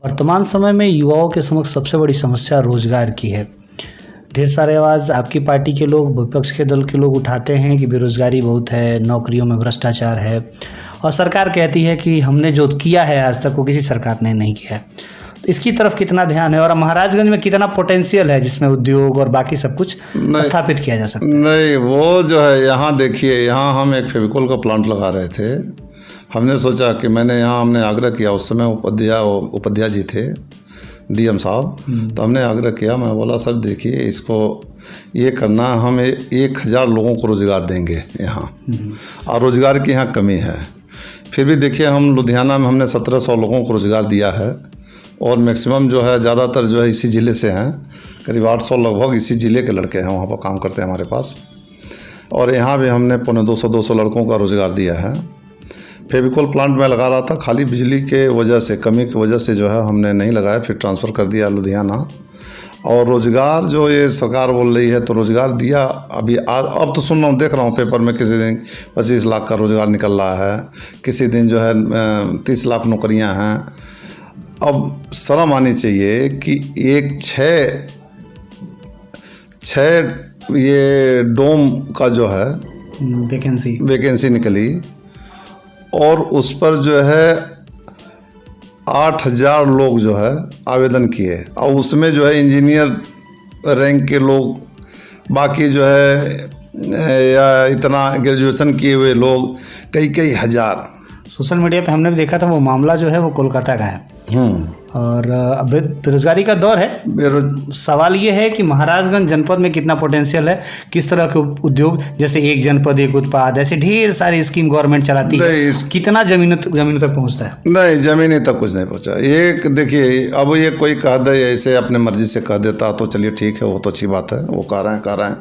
वर्तमान समय में युवाओं के समक्ष सबसे बड़ी समस्या रोजगार की है। ढेर सारे आवाज़ आपकी पार्टी के लोग, विपक्ष के दल के लोग उठाते हैं कि बेरोजगारी बहुत है, नौकरियों में भ्रष्टाचार है और सरकार कहती है कि हमने जो किया है आज तक वो किसी सरकार ने नहीं किया है। तो इसकी तरफ कितना ध्यान है और महाराजगंज में कितना पोटेंशियल है जिसमें उद्योग और बाकी सब कुछ स्थापित किया जा सकता है? नहीं, वो जो है यहाँ देखिए, यहाँ हम एक फेविकोल का प्लांट लगा रहे थे। हमने सोचा कि हमने आग्रह किया, उस समय उपाध्याय जी थे, डीएम साहब। तो हमने आग्रह किया, मैं बोला सर देखिए इसको ये करना, हम 1000 लोगों को रोज़गार देंगे यहाँ, और रोज़गार की यहाँ कमी है। फिर भी देखिए हम लुधियाना में हमने 1700 लोगों को रोज़गार दिया है और मैक्सिमम जो है ज़्यादातर जो है इसी ज़िले से हैं, करीब 800 लगभग इसी ज़िले के लड़के हैं, वहाँ पर काम करते हैं हमारे पास। और यहाँ भी हमने 200 लड़कों का रोज़गार दिया है। फेविकोल प्लांट में लगा रहा था, खाली बिजली के वजह से, कमी की वजह से जो है हमने नहीं लगाया, फिर ट्रांसफ़र कर दिया लुधियाना। और रोज़गार जो ये सरकार बोल रही है तो रोज़गार दिया अभी अब तो सुन रहा हूँ, देख रहा हूँ पेपर में, किसी दिन 25 लाख का रोज़गार निकल रहा है, किसी दिन जो है 30 लाख नौकरियाँ हैं। अब शर्म आनी चाहिए कि एक छः ये डोम का जो है वैकेंसी निकली और उस पर जो है 8000 लोग जो है आवेदन किए, और उसमें जो है इंजीनियर रैंक के लोग, बाकी जो है या इतना ग्रेजुएशन किए हुए लोग कई हज़ार। सोशल मीडिया पे हमने भी देखा था, वो मामला जो है वो कोलकाता का है। और अब बेरोजगारी का दौर है। सवाल ये है कि महाराजगंज जनपद में कितना पोटेंशियल है, किस तरह के उद्योग, जैसे एक जनपद एक उत्पाद, ऐसे ढेर सारी स्कीम गवर्नमेंट चलाती है, कितना जमीनों तक पहुंचता है? नहीं, ज़मीनी तक कुछ नहीं पहुंचा। एक देखिए, अब ये कोई कह दे ऐसे अपने मर्जी से कह देता तो चलिए ठीक है, वो तो अच्छी बात है, वो कह रहे हैं,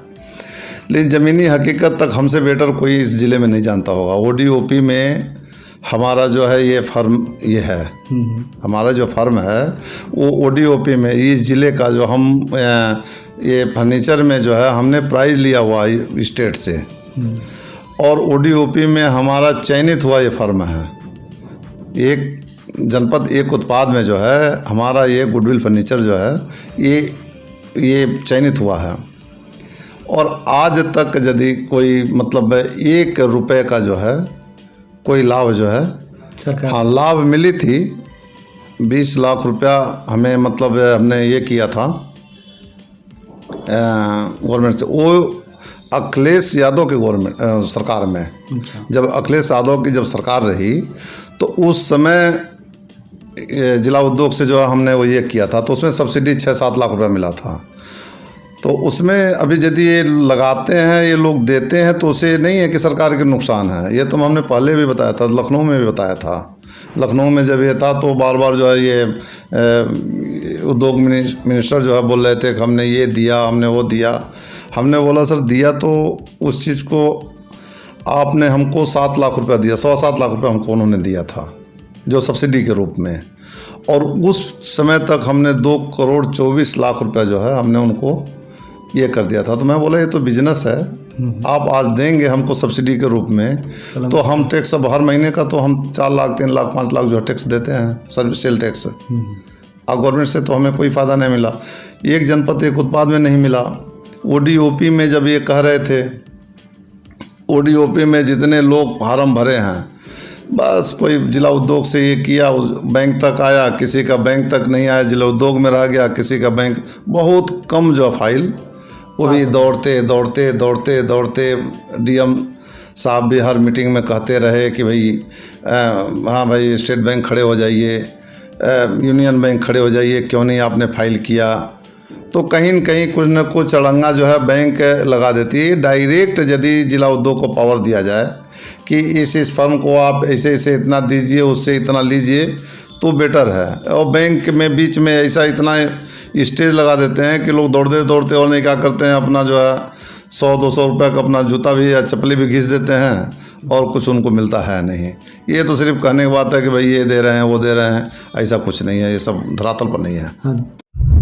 लेकिन ज़मीनी हकीकत तक हमसे बेटर कोई इस ज़िले में नहीं जानता होगा। ODOP में हमारा जो है ये फर्म ये है, हमारा जो फर्म है वो ODOP में, इस ज़िले का जो हम ये फर्नीचर में जो है हमने प्राइज़ लिया हुआ स्टेट से, और ODOP में हमारा चयनित हुआ ये फर्म है। एक जनपद एक उत्पाद में जो है हमारा ये गुडविल फर्नीचर जो है ये चयनित हुआ है। और आज तक यदि कोई मतलब 1 रुपये का जो है कोई लाभ जो है सरकार, हाँ लाभ मिली थी 20 लाख रुपया हमें, मतलब हमने ये किया था गवर्नमेंट से, वो अखिलेश यादव के गवर्नमेंट सरकार में। जब अखिलेश यादव की जब सरकार रही तो उस समय जिला उद्योग से जो हमने वो ये किया था, तो उसमें सब्सिडी 6-7 लाख रुपया मिला था। तो उसमें अभी यदि ये लगाते हैं, ये लोग देते हैं, तो उसे नहीं है कि सरकार के नुकसान है। ये तो हमने पहले भी बताया था, लखनऊ में भी बताया था। लखनऊ में जब ये था तो बार बार जो है ये उद्योग मिनिस्टर जो है बोल रहे थे कि हमने ये दिया, हमने वो दिया। हमने बोला सर दिया तो उस चीज़ को आपने हमको 7 लाख रुपया दिया, 7 लाख रुपया हमको उन्होंने दिया था जो सब्सिडी के रूप में, और उस समय तक हमने 2,24,00,000 रुपया जो है हमने उनको ये कर दिया था। तो मैं बोला ये तो बिजनेस है, आप आज देंगे हमको सब्सिडी के रूप में, तो हम टैक्स अब हर महीने का तो हम 4 लाख 3 लाख 5 लाख जो टैक्स देते हैं, सर्विस सेल टैक्स। अब गवर्नमेंट से तो हमें कोई फ़ायदा नहीं मिला, एक जनपद एक उत्पाद में नहीं मिला। ODOP में जब ये कह रहे थे, ODOP में जितने लोग फार्म भरे हैं, बस कोई जिला उद्योग से ये किया, बैंक तक आया, किसी का बैंक तक नहीं आया, जिला उद्योग में रह गया, किसी का बैंक, बहुत कम जो फाइल, वो भी दौड़ते डीएम साहब भी हर मीटिंग में कहते रहे कि भाई हाँ भाई स्टेट बैंक खड़े हो जाइए, यूनियन बैंक खड़े हो जाइए, क्यों नहीं आपने फाइल किया। तो कहीं न कहीं कुछ न कुछ अड़ंगा जो है बैंक लगा देती है। डायरेक्ट यदि जिला उद्योग को पावर दिया जाए कि इस फर्म को आप ऐसे इतना दीजिए, उससे इतना लीजिए, तो बेटर है। और बैंक में बीच में ऐसा इतना स्टेज लगा देते हैं कि लोग दौड़ते और नहीं क्या करते हैं, अपना जो है 100-200 रुपये का अपना जूता भी या चप्पली भी घिस देते हैं और कुछ उनको मिलता है नहीं। ये तो सिर्फ कहने की बात है कि भाई ये दे रहे हैं, वो दे रहे हैं, ऐसा कुछ नहीं है, ये सब धरातल पर नहीं है।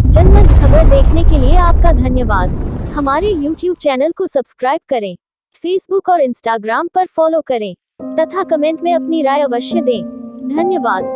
जनमत खबर देखने के लिए आपका धन्यवाद। हमारे YouTube चैनल को सब्सक्राइब करें, Facebook और Instagram पर फॉलो करें तथा कमेंट में अपनी राय अवश्य दें। धन्यवाद।